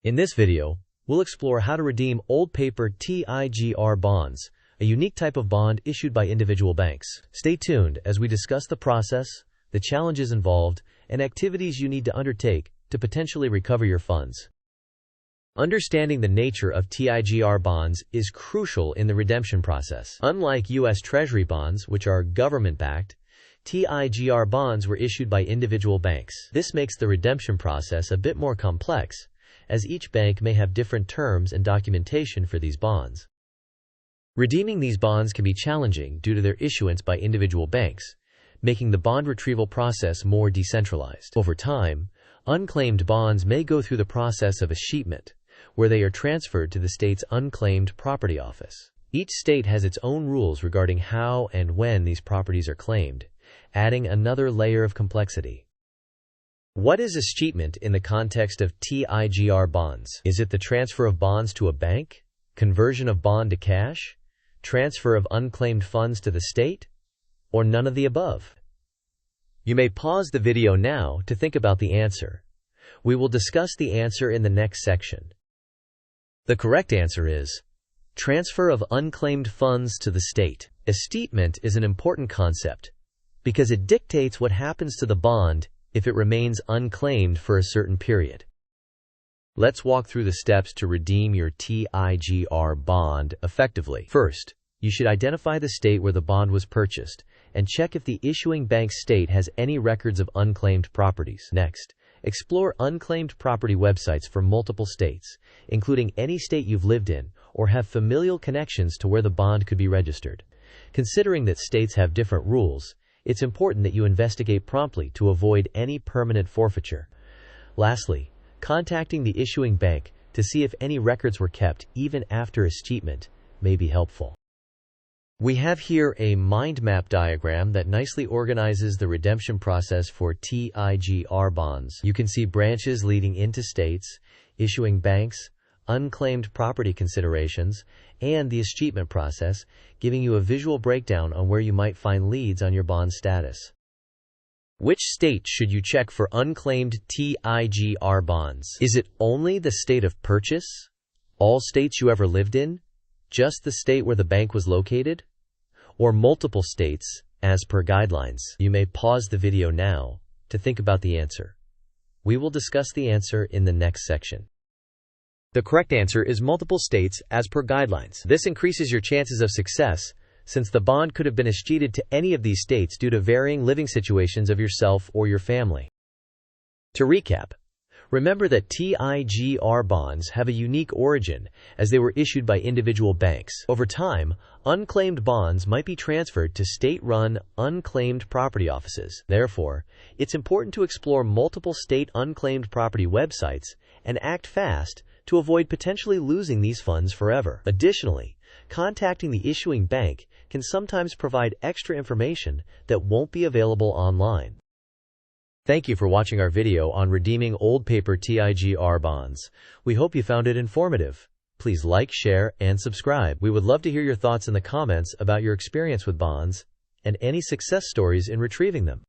In this video, we'll explore how to redeem old paper TIGR bonds, a unique type of bond issued by individual banks. Stay tuned as we discuss the process, the challenges involved, and activities you need to undertake to potentially recover your funds. Understanding the nature of TIGR bonds is crucial in the redemption process. Unlike U.S. Treasury bonds, which are government-backed, TIGR bonds were issued by individual banks. This makes the redemption process a bit more complex, as each bank may have different terms and documentation for these bonds. Redeeming these bonds can be challenging due to their issuance by individual banks, making the bond retrieval process more decentralized. Over time, unclaimed bonds may go through the process of escheatment, where they are transferred to the state's unclaimed property office. Each state has its own rules regarding how and when these properties are claimed, adding another layer of complexity. What is escheatment in the context of TIGR bonds? Is it the transfer of bonds to a bank, conversion of bond to cash, transfer of unclaimed funds to the state, or none of the above? You may pause the video now to think about the answer. We will discuss the answer in the next section. The correct answer is transfer of unclaimed funds to the state. Escheatment is an important concept because it dictates what happens to the bond if it remains unclaimed for a certain period. Let's walk through the steps to redeem your TIGR bond effectively. First, you should identify the state where the bond was purchased and check if the issuing bank's state has any records of unclaimed properties. Next, explore unclaimed property websites for multiple states, including any state you've lived in or have familial connections to where the bond could be registered. Considering that states have different rules, it's important that you investigate promptly to avoid any permanent forfeiture. Lastly, contacting the issuing bank to see if any records were kept even after escheatment may be helpful. We have here a mind map diagram that nicely organizes the redemption process for TIGR bonds. You can see branches leading into states, issuing banks, unclaimed property considerations, and the escheatment process, giving you a visual breakdown on where you might find leads on your bond status. Which state should you check for unclaimed TIGR bonds? Is it only the state of purchase? All states you ever lived in? Just the state where the bank was located? Or multiple states, as per guidelines? You may pause the video now to think about the answer. We will discuss the answer in the next section. The correct answer is multiple states as per guidelines. This increases your chances of success since the bond could have been escheated to any of these states due to varying living situations of yourself or your family. To recap, remember that TIGR bonds have a unique origin as they were issued by individual banks. Over time, unclaimed bonds might be transferred to state-run, unclaimed property offices. Therefore, it's important to explore multiple state unclaimed property websites and act fast to avoid potentially losing these funds forever. Additionally, contacting the issuing bank can sometimes provide extra information that won't be available online. Thank you for watching our video on redeeming old paper TIGR bonds. We hope you found it informative. Please like, share, and subscribe. We would love to hear your thoughts in the comments about your experience with bonds and any success stories in retrieving them.